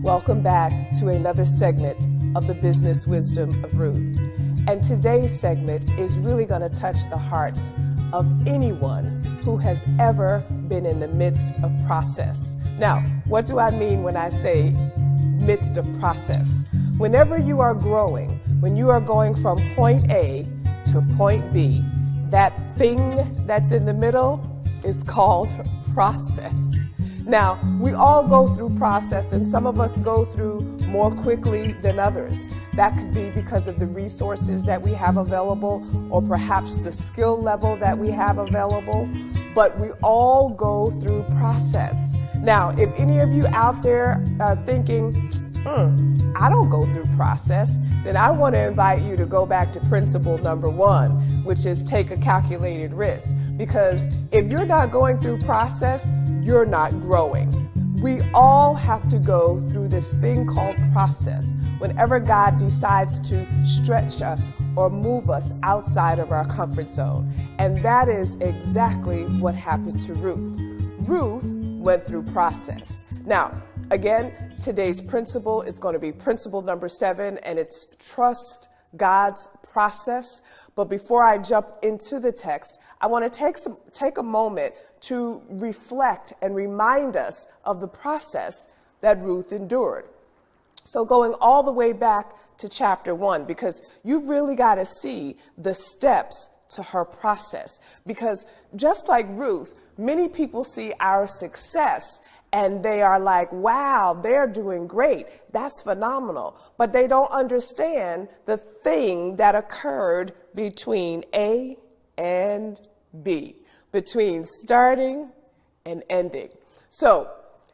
Welcome back to another segment of the Business Wisdom of Ruth. And today's segment is really going to touch the hearts of anyone who has ever been in the midst of process. Now, what do I mean when I say midst of process? Whenever you are growing, when you are going from point A to point B, that thing that's in the middle is called process. Now, we all go through process, and some of us go through more quickly than others. That could be because of the resources that we have available, or perhaps the skill level that we have available, but we all go through process. Now, if any of you out there are thinking, I don't go through process, then I want to invite you to go back to principle number 1, which is take a calculated risk. Because if you're not going through process, you're not growing. We all have to go through this thing called process whenever God decides to stretch us or move us outside of our comfort zone. And that is exactly what happened to Ruth. Ruth went through process. Now, again, today's principle is going to be principle number 7, and it's trust God's process. But before I jump into the text, I want to take a moment to reflect and remind us of the process that Ruth endured. So going all the way back to chapter 1, because you've really got to see the steps to her process. Because just like Ruth, many people see our success and they are like, wow, they're doing great. That's phenomenal. But they don't understand the thing that occurred between A and B, between starting and ending. So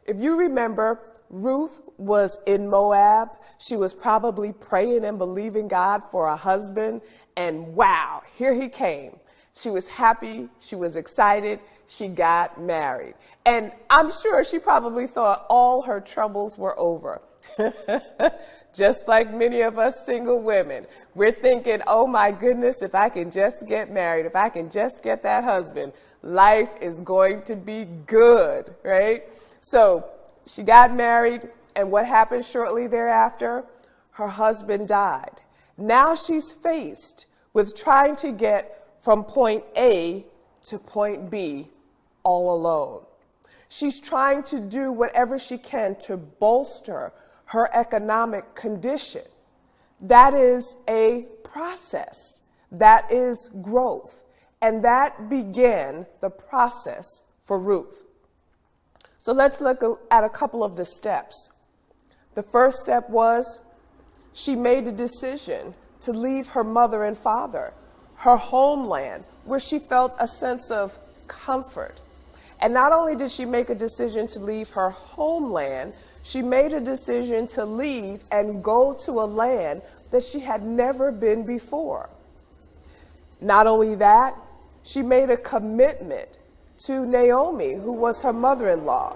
if you remember, Ruth was in Moab. She was probably praying and believing God for a husband. And wow, here he came. She was happy. She was excited. She got married. And I'm sure she probably thought all her troubles were over. Just like many of us single women, we're thinking, oh my goodness, if I can just get married, if I can just get that husband, life is going to be good, right? So she got married, and what happened shortly thereafter? Her husband died. Now she's faced with trying to get from point A to point B all alone. She's trying to do whatever she can to bolster her economic condition. That is a process. That is growth. And that began the process for Ruth. So let's look at a couple of the steps. The first step was she made the decision to leave her mother and father, her homeland, where she felt a sense of comfort. And not only did she make a decision to leave her homeland, she made a decision to leave and go to a land that she had never been before. Not only that, she made a commitment to Naomi, who was her mother-in-law.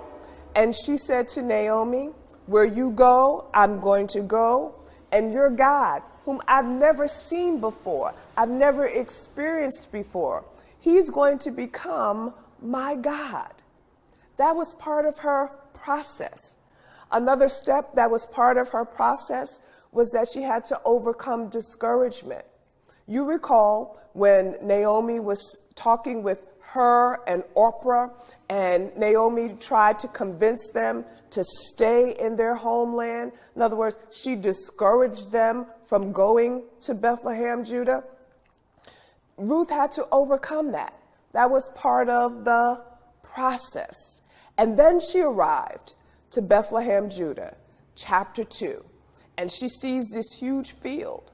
And she said to Naomi, where you go, I'm going to go, and your God, whom I've never seen before, I've never experienced before, he's going to become my God. That was part of her process. Another step that was part of her process was that she had to overcome discouragement. You recall when Naomi was talking with her and Orpah, and Naomi tried to convince them to stay in their homeland. In other words, she discouraged them from going to Bethlehem, Judah. Ruth had to overcome that. That was part of the process. And then she arrived to Bethlehem, Judah, chapter 2, and she sees this huge field.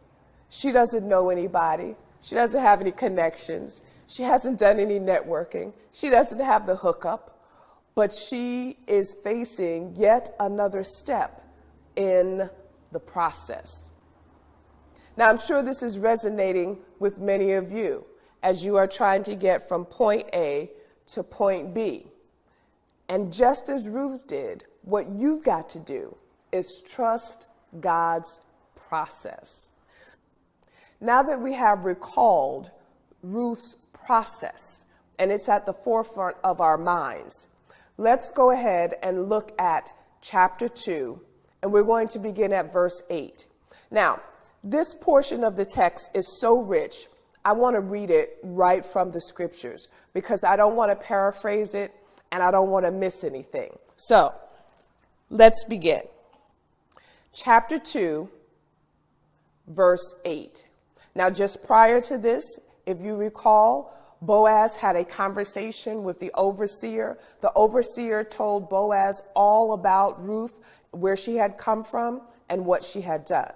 She doesn't know anybody. She doesn't have any connections. She hasn't done any networking. She doesn't have the hookup, but she is facing yet another step in the process. Now, I'm sure this is resonating with many of you as you are trying to get from point A to point B. And just as Ruth did, what you've got to do is trust God's process. Now that we have recalled Ruth's process, and it's at the forefront of our minds, let's go ahead and look at chapter 2, and we're going to begin at verse 8. Now, this portion of the text is so rich, I want to read it right from the scriptures because I don't want to paraphrase it and I don't want to miss anything. So, let's begin. Chapter 2, verse 8. Now, just prior to this, if you recall, Boaz had a conversation with the overseer. The overseer told Boaz all about Ruth, where she had come from, and what she had done.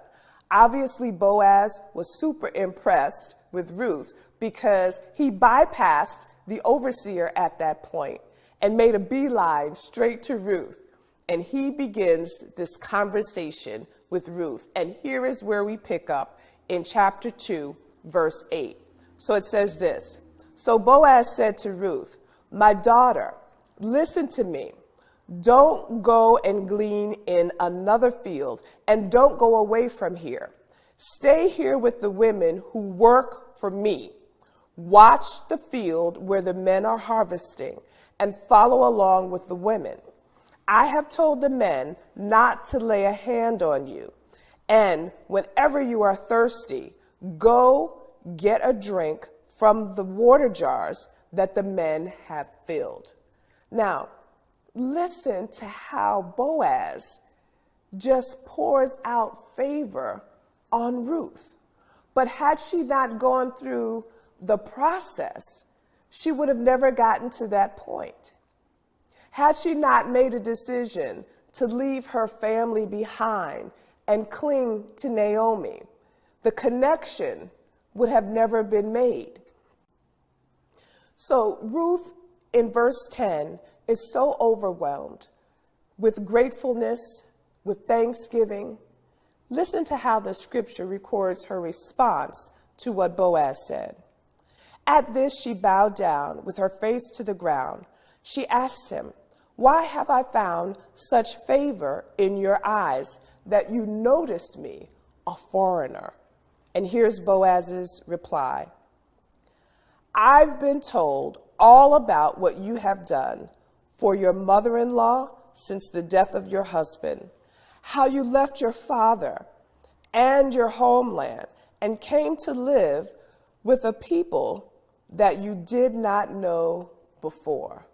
Obviously, Boaz was super impressed with Ruth because he bypassed the overseer at that point and made a beeline straight to Ruth. And he begins this conversation with Ruth. And here is where we pick up in chapter 2, verse 8. So it says this. So Boaz said to Ruth, "My daughter, listen to me. Don't go and glean in another field, and don't go away from here. Stay here with the women who work for me. Watch the field where the men are harvesting, and follow along with the women. I have told the men not to lay a hand on you. And whenever you are thirsty, go get a drink from the water jars that the men have filled." Now, listen to how Boaz just pours out favor on Ruth. But had she not gone through the process, she would have never gotten to that point. Had she not made a decision to leave her family behind and cling to Naomi, the connection would have never been made. So Ruth in verse 10 is so overwhelmed with gratefulness, with thanksgiving. Listen to how the scripture records her response to what Boaz said. At this, she bowed down with her face to the ground. She asked him, "Why have I found such favor in your eyes that you notice me, a foreigner?" And here's Boaz's reply. "I've been told all about what you have done for your mother-in-law since the death of your husband, how you left your father and your homeland and came to live with a people that you did not know before."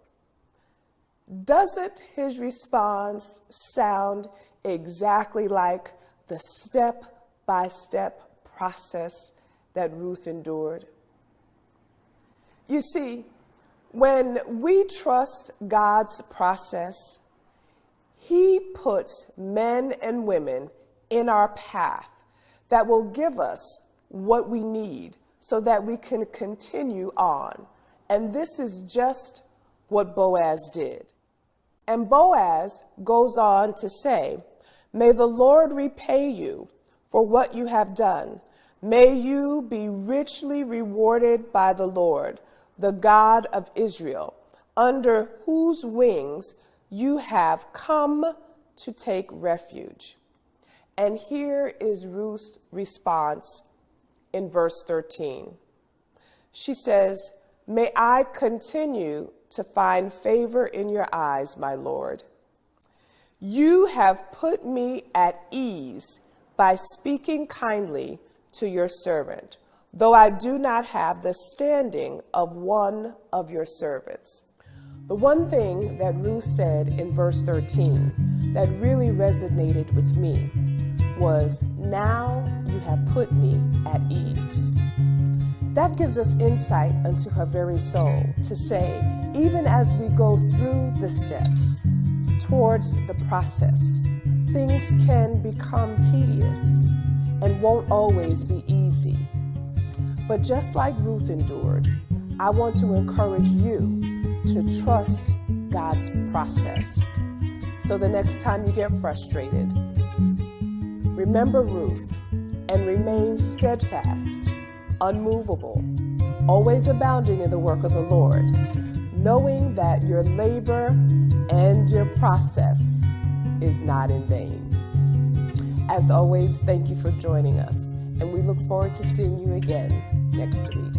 Doesn't his response sound exactly like the step-by-step process that Ruth endured? You see, when we trust God's process, He puts men and women in our path that will give us what we need so that we can continue on. And this is just what Boaz did. And Boaz goes on to say, "May the Lord repay you for what you have done. May you be richly rewarded by the Lord, the God of Israel, under whose wings you have come to take refuge." And here is Ruth's response in verse 13. She says, "May I continue to find favor in your eyes, my Lord. You have put me at ease by speaking kindly to your servant, though I do not have the standing of one of your servants." The one thing that Ruth said in verse 13 that really resonated with me was, "Now you have put me at ease." That gives us insight into her very soul to say, even as we go through the steps towards the process, things can become tedious and won't always be easy. But just like Ruth endured, I want to encourage you to trust God's process. So the next time you get frustrated, remember Ruth and remain steadfast, unmovable, always abounding in the work of the Lord, knowing that your labor and your process is not in vain. As always, thank you for joining us, and we look forward to seeing you again next week.